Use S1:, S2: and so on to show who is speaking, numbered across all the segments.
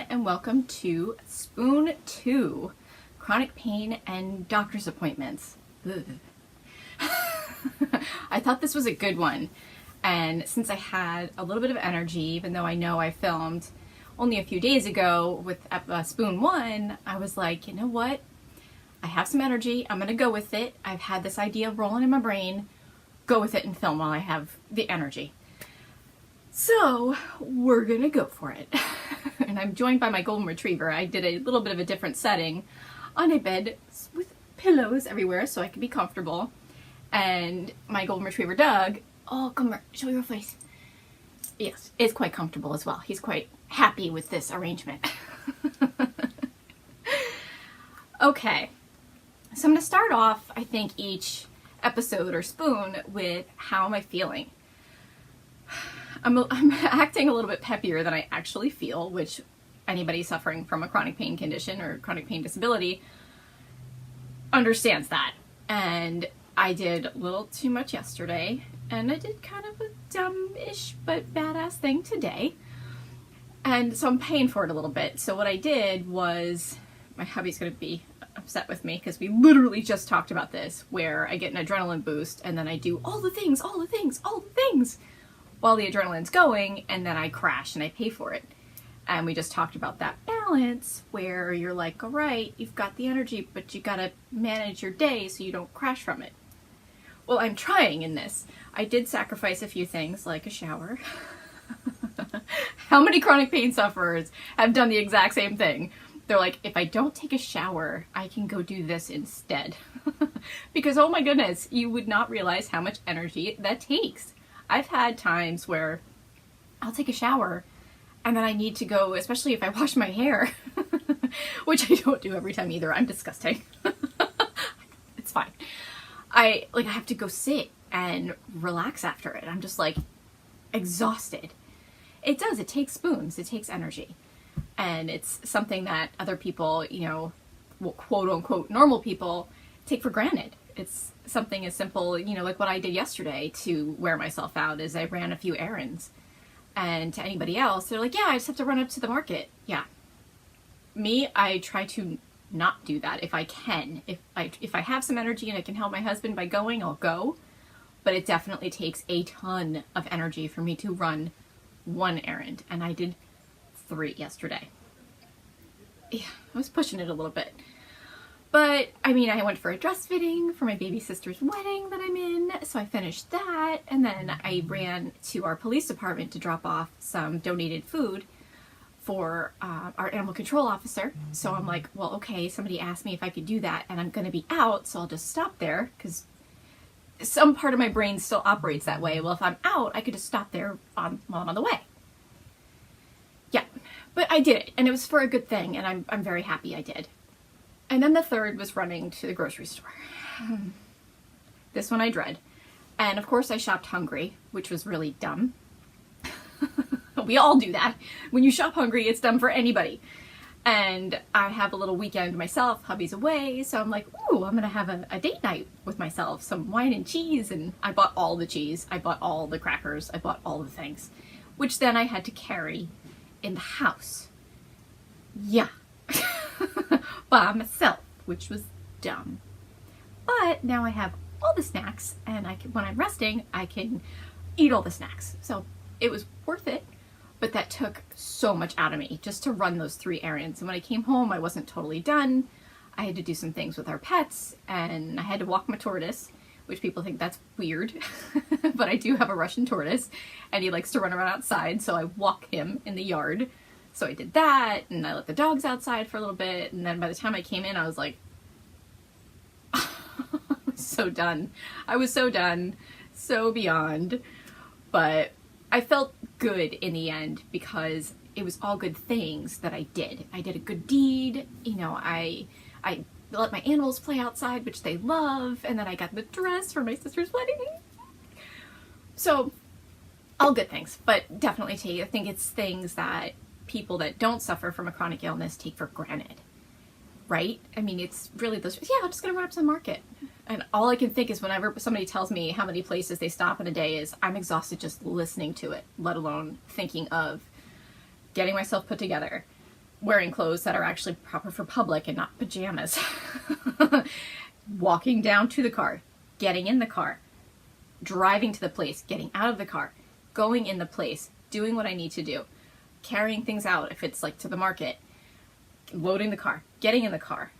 S1: and welcome to Spoon 2, Chronic Pain and Doctor's Appointments. I thought this was a good one, and since I had a little bit of energy, even though I know I filmed only a few days ago with Spoon 1, I was like, you know what? I have some energy, I'm gonna go with it. I've had this idea rolling in my brain, go with it and film while I have the energy. So we're gonna go for it. And I'm joined by my golden retriever. I did a little bit of a different setting on a bed with pillows everywhere so I could be comfortable. And my golden retriever Doug, oh come here, show your face. Yes, is quite comfortable as well. He's quite happy with this arrangement. Okay, so I'm gonna start off, I think, each episode or spoon with how am I feeling. I'm acting a little bit peppier than I actually feel, which anybody suffering from a chronic pain condition or chronic pain disability understands that. And I did a little too much yesterday, and I did kind of a dumb-ish but badass thing today. And so I'm paying for it a little bit. So what I did was, my hubby's gonna be upset with me because we literally just talked about this, where I get an adrenaline boost and then I do all the things while the adrenaline's going, and then I crash and I pay for it. And we just talked about that balance where you're like, all right, you've got the energy, but you gotta manage your day so you don't crash from it. Well, I'm trying in this. I did sacrifice a few things like a shower. How many chronic pain sufferers have done the exact same thing? They're like, if I don't take a shower, I can go do this instead. Because, oh my goodness, you would not realize how much energy that takes. I've had times where I'll take a shower and then I need to go, especially if I wash my hair, which I don't do every time either. I'm disgusting. It's fine. I have to go sit and relax after it. I'm just like exhausted. It does. It takes spoons. It takes energy. And it's something that other people, you know, quote unquote normal people take for granted. It's something as simple, you know, like what I did yesterday to wear myself out is I ran a few errands. And to anybody else, they're like, yeah, I just have to run up to the market. Yeah. Me, I try to not do that if I can. If I have some energy and I can help my husband by going, I'll go. But it definitely takes a ton of energy for me to run one errand. And I did 3 yesterday. Yeah, I was pushing it a little bit. But, I mean, I went for a dress fitting for my baby sister's wedding that I'm in, so I finished that, and then I ran to our police department to drop off some donated food for our animal control officer. So I'm like, well, okay, somebody asked me if I could do that, and I'm going to be out, so I'll just stop there, because some part of my brain still operates that way. Well, if I'm out, I could just stop there while I'm on the way. Yeah, but I did it, and it was for a good thing, and I'm very happy I did. And then the third was running to the grocery store. This one I dread. And of course I shopped hungry, which was really dumb. We all do that. When you shop hungry, it's dumb for anybody. And I have a little weekend myself, hubby's away, so I'm like, ooh, I'm gonna have a date night with myself, some wine and cheese, and I bought all the cheese, I bought all the crackers, I bought all the things, which then I had to carry in the house. Yeah. By myself, which was dumb. But now I have all the snacks, and when I'm resting, I can eat all the snacks. So it was worth it, but that took so much out of me just to run those 3 errands. And when I came home, I wasn't totally done. I had to do some things with our pets, and I had to walk my tortoise, which people think that's weird, but I do have a Russian tortoise, and he likes to run around outside, so I walk him in the yard. So I did that, and I let the dogs outside for a little bit, and then by the time I came in, I was like, so done. I was so done, so beyond, but I felt good in the end because it was all good things that I did. I did a good deed, you know, I let my animals play outside, which they love, and then I got the dress for my sister's wedding. So, all good things, but definitely I think it's things that people that don't suffer from a chronic illness take for granted, right? I mean, it's really those, yeah, I'm just gonna run up to the market. And all I can think is whenever somebody tells me how many places they stop in a day is I'm exhausted just listening to it, let alone thinking of getting myself put together, wearing clothes that are actually proper for public and not pajamas. Walking down to the car, getting in the car, driving to the place, getting out of the car, going in the place, doing what I need to do, carrying things out if it's like to the market, loading the car, getting in the car,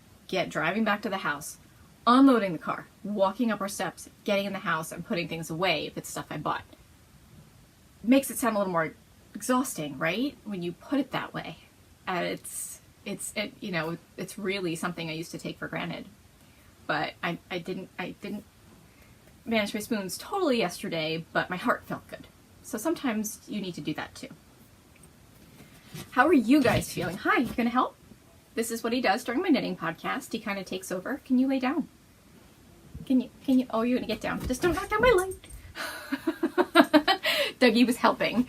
S1: driving back to the house, unloading the car, walking up our steps, getting in the house and putting things away if it's stuff I bought. Makes it sound a little more exhausting, right? When you put it that way. And it's really something I used to take for granted. But I didn't manage my spoons totally yesterday, but my heart felt good. So sometimes you need to do that too. How are you guys feeling? Hi, you gonna help? This is what he does during my knitting podcast. He kind of takes over. Can you lay down? Can you, oh, you're gonna get down. Just don't knock down my light. Dougie was helping.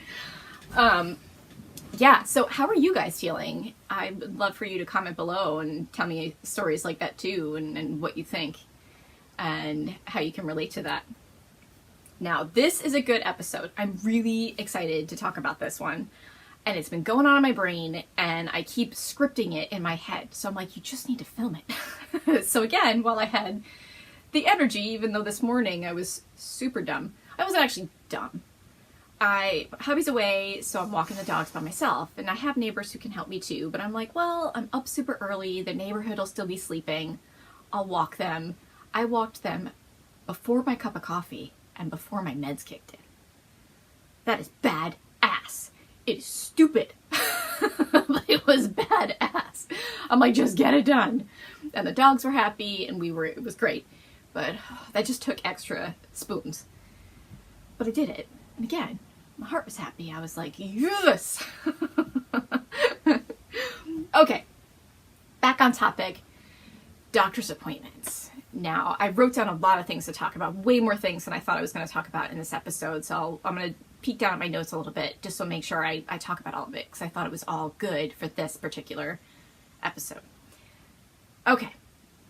S1: Yeah, so how are you guys feeling? I would love for you to comment below and tell me stories like that too, and what you think and how you can relate to that. Now, this is a good episode. I'm really excited to talk about this one. And it's been going on in my brain, and I keep scripting it in my head. So I'm like, you just need to film it. So again, while I had the energy, even though this morning I was super dumb. I wasn't actually dumb. Hubby's away, so I'm walking the dogs by myself. And I have neighbors who can help me too. But I'm like, well, I'm up super early. The neighborhood will still be sleeping. I'll walk them. I walked them before my cup of coffee and before my meds kicked in. That is bad ass. It is stupid. But it was badass. I'm like, just get it done. And the dogs were happy and it was great. But that just took extra spoons. But I did it. And again, my heart was happy. I was like, yes! Okay. Back on topic. Doctor's appointments. Now, I wrote down a lot of things to talk about. Way more things than I thought I was going to talk about in this episode. So I'm going to peek down at my notes a little bit just to make sure I talk about all of it, because I thought it was all good for this particular episode. Okay,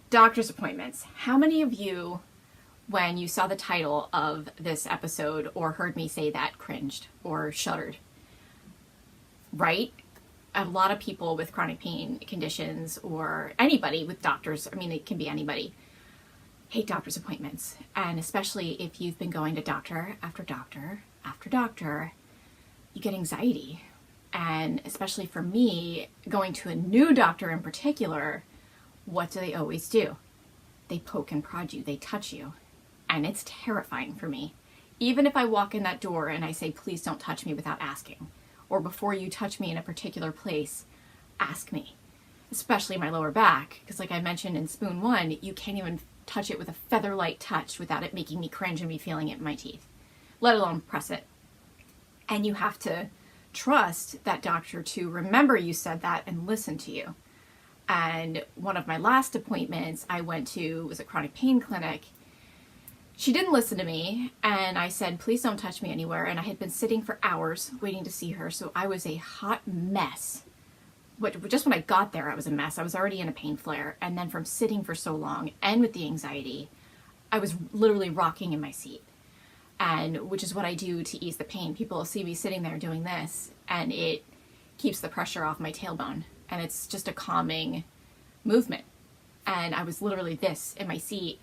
S1: doctor's appointments. How many of you, when you saw the title of this episode or heard me say that, cringed or shuddered? Right? A lot of people with chronic pain conditions, or anybody with doctors, I mean, it can be anybody, hate doctor's appointments. And especially if you've been going to doctor after doctor after doctor, you get anxiety. And especially for me, going to a new doctor in particular, what do they always do? They poke and prod you, they touch you. And it's terrifying for me. Even if I walk in that door and I say, please don't touch me without asking, or before you touch me in a particular place, ask me. Especially my lower back, because like I mentioned in Spoon 1, you can't even touch it with a feather-light touch without it making me cringe and me feeling it in my teeth, let alone press it. And you have to trust that doctor to remember you said that and listen to you. And one of my last appointments I went to was a chronic pain clinic. She didn't listen to me, and I said, please don't touch me anywhere. And I had been sitting for hours waiting to see her, so I was a hot mess. But just when I got there, I was a mess. I was already in a pain flare. And then from sitting for so long and with the anxiety, I was literally rocking in my seat. And which is what I do to ease the pain. People will see me sitting there doing this, and it keeps the pressure off my tailbone. And it's just a calming movement. And I was literally this in my seat.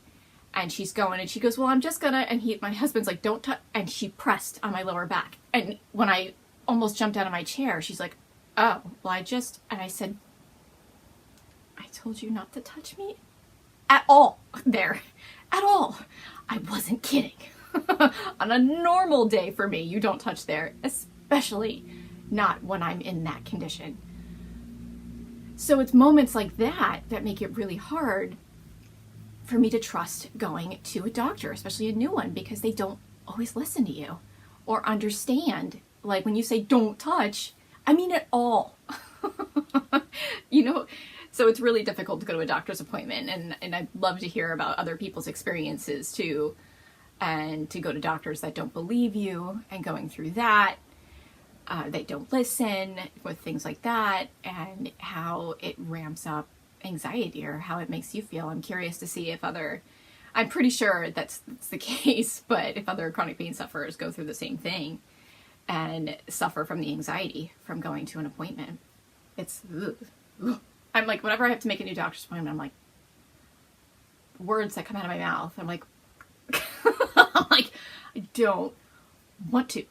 S1: And she's going, and she goes, well, I'm just gonna, and my husband's like, don't touch, and she pressed on my lower back. And when I almost jumped out of my chair, she's like, oh, well, and I said, I told you not to touch me at all there, at all. I wasn't kidding. On a normal day for me, you don't touch there, especially not when I'm in that condition. So it's moments like that that make it really hard for me to trust going to a doctor, especially a new one, because they don't always listen to you or understand. Like when you say don't touch, I mean it all. So it's really difficult to go to a doctor's appointment, and I'd love to hear about other people's experiences too, and to go to doctors that don't believe you and going through that. They don't listen with things like that, and how it ramps up anxiety or how it makes you feel. I'm curious to see if I'm pretty sure that's the case, but if other chronic pain sufferers go through the same thing and suffer from the anxiety from going to an appointment. it's, ugh. I'm like, whenever I have to make a new doctor's appointment, I'm like, words that come out of my mouth, I'm like, I'm like, I don't want to.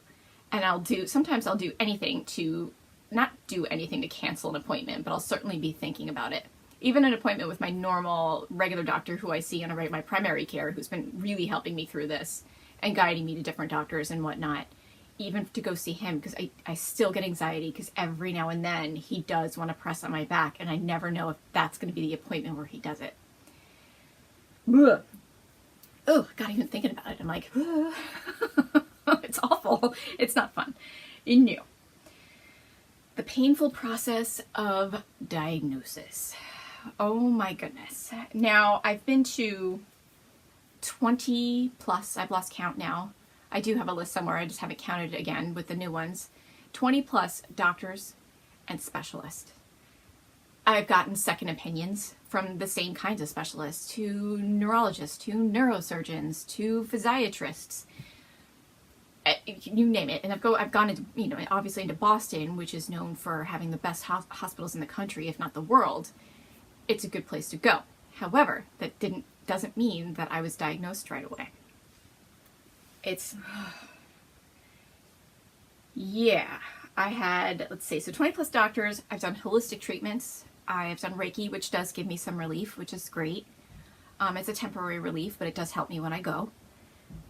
S1: And sometimes I'll do anything to, not do anything to cancel an appointment, but I'll certainly be thinking about it. Even an appointment with my normal, regular doctor who I see on my primary care, who's been really helping me through this and guiding me to different doctors and whatnot, even to go see him, because I still get anxiety because every now and then he does want to press on my back, and I never know if that's going to be the appointment where he does it. Ugh. Oh, God, even thinking about it, I'm like, it's awful. It's not fun. No. The painful process of diagnosis. Oh my goodness. Now, I've been to 20 plus, I've lost count now. I do have a list somewhere, I just haven't counted it again with the new ones. 20 plus doctors and specialists. I've gotten second opinions from the same kinds of specialists, to neurologists, to neurosurgeons, to physiatrists, you name it. And I've gone into, obviously into Boston, which is known for having the best hospitals in the country, if not the world. It's a good place to go. However, that doesn't mean that I was diagnosed right away. Yeah, I had, let's see, so 20 plus doctors. I've done holistic treatments. I've done Reiki, which does give me some relief, which is great. It's a temporary relief, but it does help me when I go.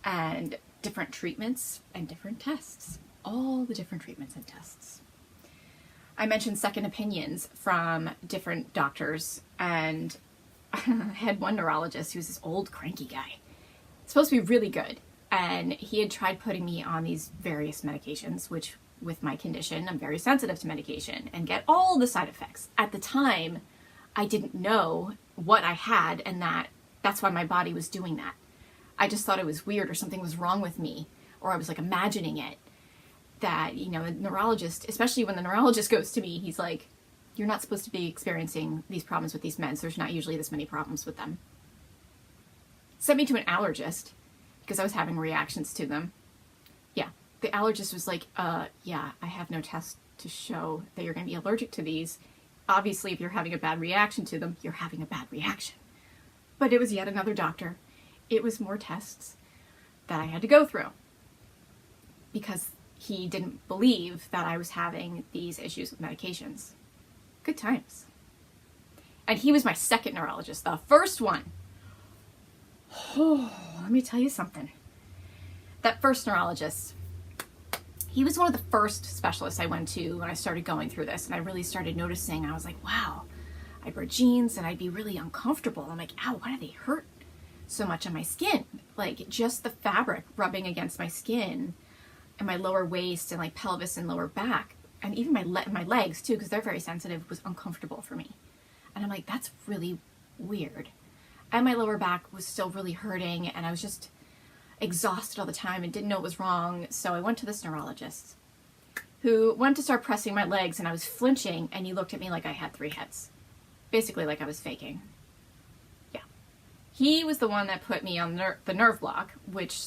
S1: And different treatments and different tests. All the different treatments and tests. I mentioned second opinions from different doctors, and I had one neurologist who's this old cranky guy. Supposed to be really good. And he had tried putting me on these various medications, which with my condition, I'm very sensitive to medication and get all the side effects. At the time, I didn't know what I had, and that's why my body was doing that. I just thought it was weird or something was wrong with me, or I was like imagining it. That, the neurologist, especially when the neurologist goes to me, he's like, you're not supposed to be experiencing these problems with these meds. There's not usually this many problems with them. Sent me to an allergist because I was having reactions to them. Yeah, the allergist was like, yeah, I have no test to show that you're going to be allergic to these. Obviously, if you're having a bad reaction to them, you're having a bad reaction. But it was yet another doctor. It was more tests that I had to go through because he didn't believe that I was having these issues with medications. Good times. And he was my second neurologist. The first one, oh, let me tell you something. That first neurologist, he was one of the first specialists I went to when I started going through this, and I really started noticing. I was like, wow, I'd wear jeans and I'd be really uncomfortable. I'm like, ow, why do they hurt so much on my skin? Like just the fabric rubbing against my skin and my lower waist and like pelvis and lower back, and even my legs too, because they're very sensitive, was uncomfortable for me. And I'm like, that's really weird. And my lower back was still really hurting, and I was just exhausted all the time and didn't know what was wrong. So I went to this neurologist who went to start pressing my legs, and I was flinching, and he looked at me like I had 3 heads. Basically like I was faking. Yeah. He was the one that put me on the nerve block, which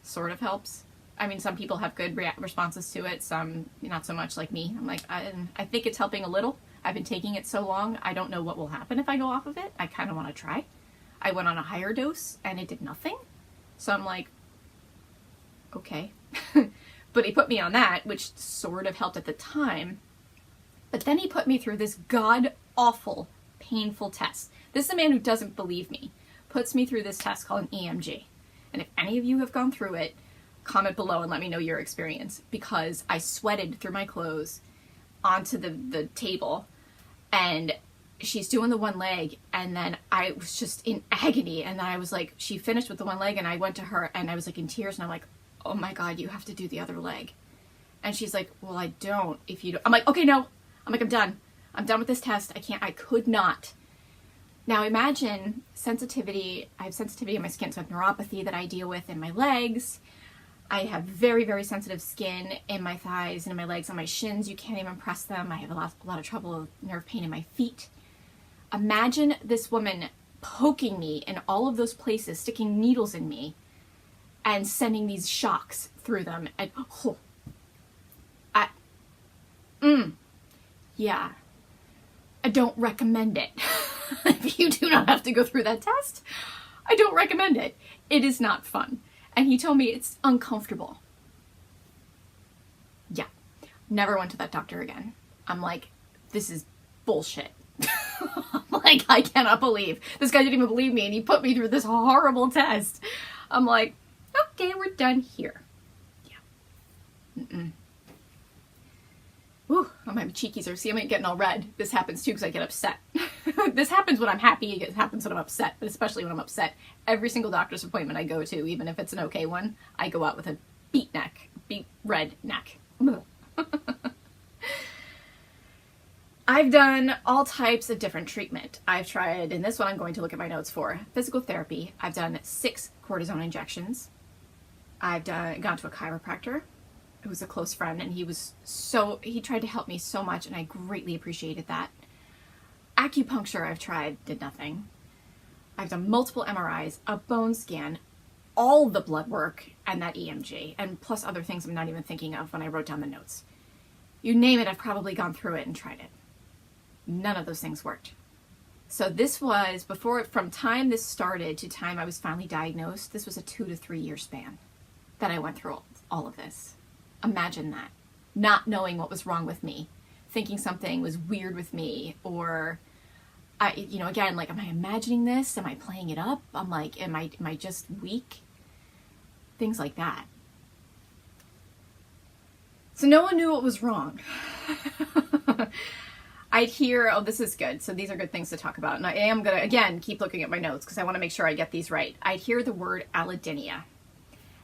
S1: sort of helps. I mean, some people have good responses to it, some not so much, like me. I'm like, I think it's helping a little. I've been taking it so long, I don't know what will happen if I go off of it. I kind of want to try. I went on a higher dose, and it did nothing. So I'm like, okay. But he put me on that, which sort of helped at the time. But then he put me through this god-awful, painful test. This is a man who doesn't believe me. Puts me through this test called an EMG. And if any of you have gone through it, comment below and let me know your experience, because I sweated through my clothes onto the table, and she's doing the one leg, and then I was just in agony, and then I was like, she finished with the one leg, and I went to her, and I was like in tears, and I'm like, oh my God, you have to do the other leg. And she's like, well, I don't, if you don't. I'm like, okay, no. I'm like, I'm done with this test. I could not. Now imagine sensitivity. I have sensitivity in my skin, so I have neuropathy that I deal with in my legs. I have very, very sensitive skin in my thighs and in my legs. On my shins, you can't even press them. I have a lot of trouble with nerve pain in my feet. Imagine this woman poking me in all of those places, sticking needles in me, and sending these shocks through them. And Yeah, I don't recommend it. If you do not have to go through that test, I don't recommend it. It is not fun. And he told me it's uncomfortable. Yeah, never went to that doctor again. I'm like, this is bullshit. Like, I cannot believe this guy didn't even believe me, and he put me through this horrible test. I'm like, okay, we're done here. Yeah. Ooh, my cheekies are, see, I'm getting all red. This happens too because I get upset. This happens when I'm happy, it happens when I'm upset, but especially when I'm upset. Every single doctor's appointment I go to, even if it's an okay one, I go out with a beet red neck. I've done all types of different treatment. I've tried, in this one I'm going to look at my notes for, physical therapy. I've done 6 cortisone injections. I've gone to a chiropractor who was a close friend, and he tried to help me so much, and I greatly appreciated that. Acupuncture I've tried, did nothing. I've done multiple MRIs, a bone scan, all the blood work, and that EMG, and plus other things I'm not even thinking of when I wrote down the notes. You name it, I've probably gone through it and tried it. None of those things worked. So this was, from time this started to time I was finally diagnosed, this was a 2 to 3 year span that I went through all of this. Imagine that. Not knowing what was wrong with me, thinking something was weird with me, or again, like, am I imagining this? Am I playing it up? I'm like, am I just weak? Things like that. So no one knew what was wrong. I'd hear, oh, this is good. So these are good things to talk about. And I am going to, again, keep looking at my notes because I want to make sure I get these right. I'd hear the word allodynia.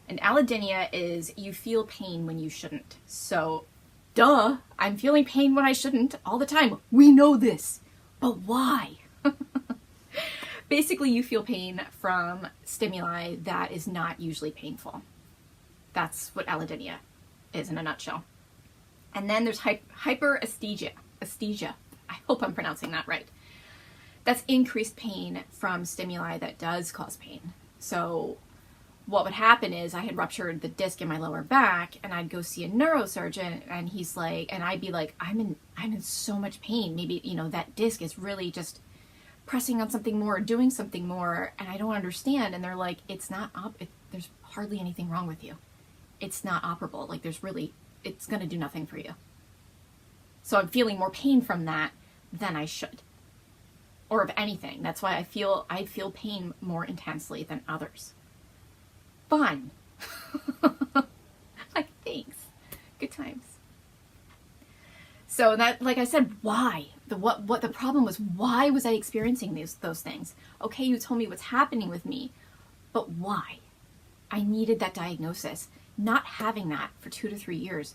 S1: And allodynia is you feel pain when you shouldn't. So, duh, I'm feeling pain when I shouldn't all the time. We know this. But why? Basically, you feel pain from stimuli that is not usually painful. That's what allodynia is in a nutshell. And then there's hyperesthesia. I hope I'm pronouncing that right. That's increased pain from stimuli that does cause pain. So what would happen is I had ruptured the disc in my lower back, and I'd go see a neurosurgeon, and he's like, and I'd be like, I'm in so much pain. Maybe, that disc is really just pressing on something more, doing something more, and I don't understand. And they're like, it's not there's hardly anything wrong with you. It's not operable. Like, it's going to do nothing for you. So I'm feeling more pain from that than I should. Or of anything. That's why I feel pain more intensely than others. Fun. Like, thanks. Good times. So that, like I said, why? What the problem was, why was I experiencing those things? Okay, you told me what's happening with me, but why? I needed that diagnosis. Not having that for 2 to 3 years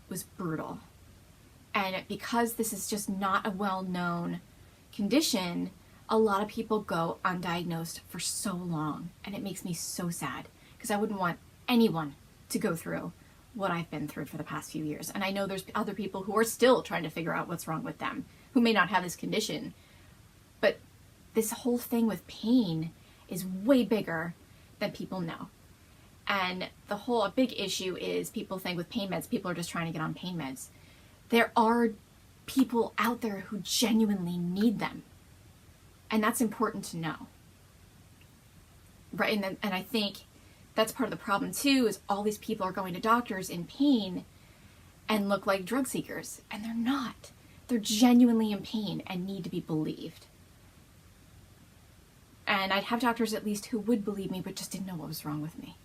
S1: was brutal. And because this is just not a well-known condition, a lot of people go undiagnosed for so long. And it makes me so sad because I wouldn't want anyone to go through what I've been through for the past few years. And I know there's other people who are still trying to figure out what's wrong with them, who may not have this condition. But this whole thing with pain is way bigger than people know. And a big issue is people think with pain meds, people are just trying to get on pain meds. There are people out there who genuinely need them. And that's important to know. Right? And I think that's part of the problem too, is all these people are going to doctors in pain and look like drug seekers. And they're not. They're genuinely in pain and need to be believed. And I'd have doctors at least who would believe me, but just didn't know what was wrong with me.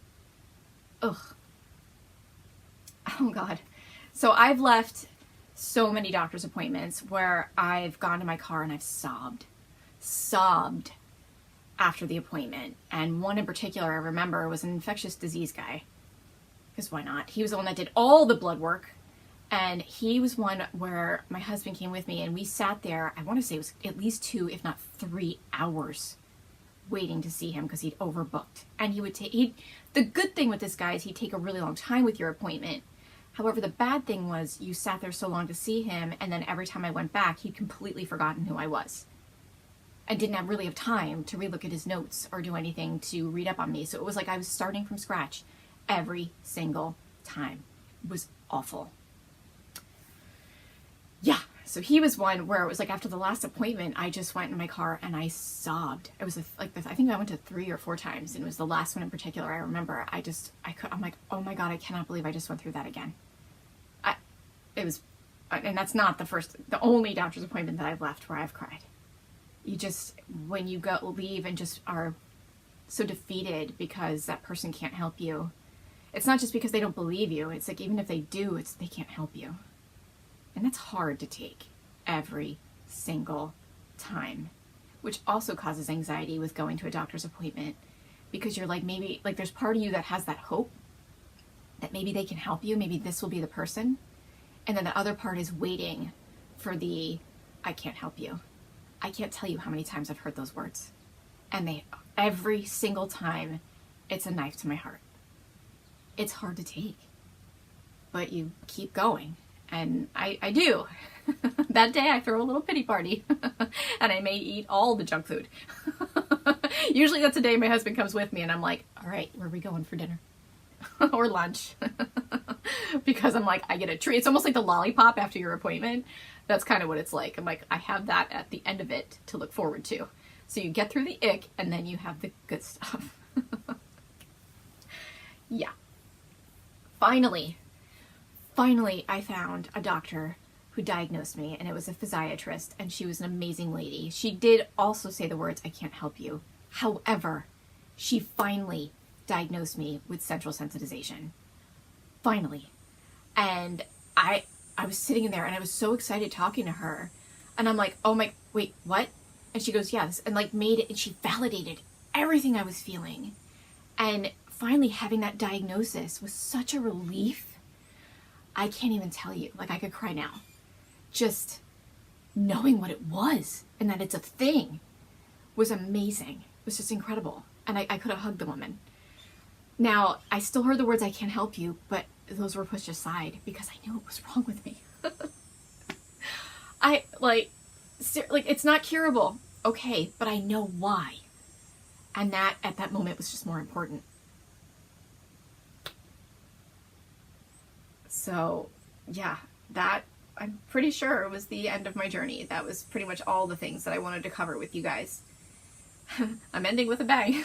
S1: Ugh. Oh God. So I've left so many doctor's appointments where I've gone to my car and I've sobbed after the appointment. And one in particular I remember was an infectious disease guy, because why not? He was the one that did all the blood work, and he was one where my husband came with me, and we sat there, I want to say it was at least 2, if not 3 hours waiting to see him because he'd overbooked. And the good thing with this guy is he'd take a really long time with your appointment. However, the bad thing was you sat there so long to see him, and then every time I went back, he'd completely forgotten who I was. I didn't really have time to relook at his notes or do anything to read up on me. So it was like I was starting from scratch every single time. It was awful. Yeah, So he was one where it was like after the last appointment, I just went in my car and I sobbed. It was I think I went to 3 or 4 times, and it was the last one in particular I remember. I'm like, oh my God, I cannot believe I just went through that again. And that's not the only doctor's appointment that I've left where I've cried. You just, when you leave and just are so defeated because that person can't help you. It's not just because they don't believe you. It's like, even if they do, they can't help you. And that's hard to take every single time, which also causes anxiety with going to a doctor's appointment, because you're like, maybe, like, there's part of you that has that hope that maybe they can help you. Maybe this will be the person. And then the other part is waiting for I can't help you. I can't tell you how many times I've heard those words. And every single time, it's a knife to my heart. It's hard to take, but you keep going. And I do. That day I throw a little pity party and I may eat all the junk food. Usually that's the day my husband comes with me and I'm like, all right, where are we going for dinner? Or lunch. Because I'm like, I get a treat. It's almost like the lollipop after your appointment. That's kind of what it's like. I'm like, I have that at the end of it to look forward to. So you get through the ick and then you have the good stuff. Yeah. Finally, I found a doctor who diagnosed me, and it was a physiatrist, and she was an amazing lady. She did also say the words, I can't help you. However, she finally diagnosed me with central sensitization. Finally. And I was sitting in there, and I was so excited talking to her, and I'm like, oh my, wait, what? And she goes, yes, and like made it, and she validated everything I was feeling. And finally having that diagnosis was such a relief. I can't even tell you. Like, I could cry now. Just knowing what it was and that it's a thing was amazing. It was just incredible. And I could have hugged the woman. Now, I still heard the words, I can't help you, but those were pushed aside because I knew what was wrong with me. It's not curable. Okay, but I know why. And that, at that moment, was just more important. So, yeah, that, I'm pretty sure, was the end of my journey. That was pretty much all the things that I wanted to cover with you guys. I'm ending with a bang.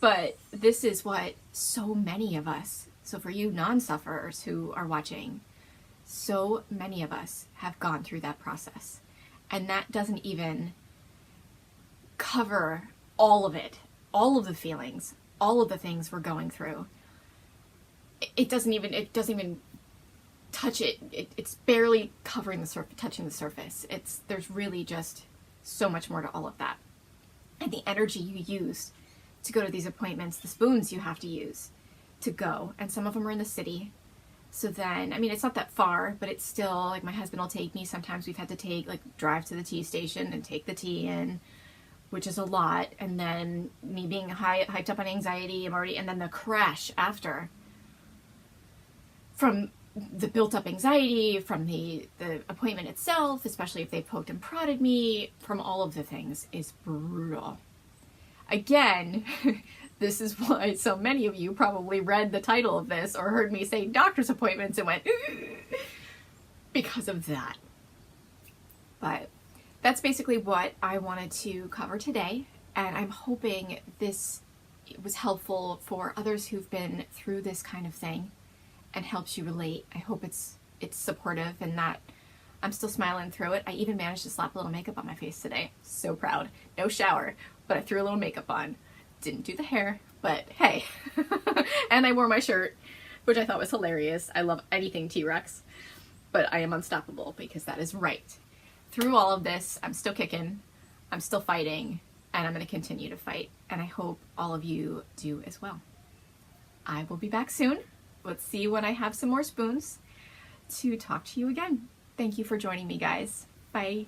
S1: But this is what so many of us, so for you non-sufferers who are watching, so many of us have gone through that process. And that doesn't even cover all of it, all of the feelings, all of the things we're going through. It doesn't even touch it. It's barely covering the surface, touching the surface. There's really just so much more to all of that. And the energy you use to go to these appointments, the spoons you have to use to go, and some of them are in the city. So then, I mean, it's not that far, but it's still, like, my husband will take me. Sometimes we've had to drive to the tea station and take the tea in, which is a lot. And then me being hyped up on anxiety, and then the crash after. From the built-up anxiety, from the appointment itself, especially if they poked and prodded me, from all of the things, is brutal. Again, this is why so many of you probably read the title of this or heard me say doctor's appointments and went, because of that. But that's basically what I wanted to cover today, and I'm hoping this was helpful for others who've been through this kind of thing and helps you relate. I hope it's supportive and that I'm still smiling through it. I even managed to slap a little makeup on my face today. So proud. No shower, but I threw a little makeup on. Didn't do the hair, but hey. And I wore my shirt, which I thought was hilarious. I love anything T-Rex, but I am unstoppable because that is right. Through all of this, I'm still kicking, I'm still fighting, and I'm going to continue to fight. And I hope all of you do as well. I will be back soon. Let's see when I have some more spoons to talk to you again. Thank you for joining me, guys. Bye.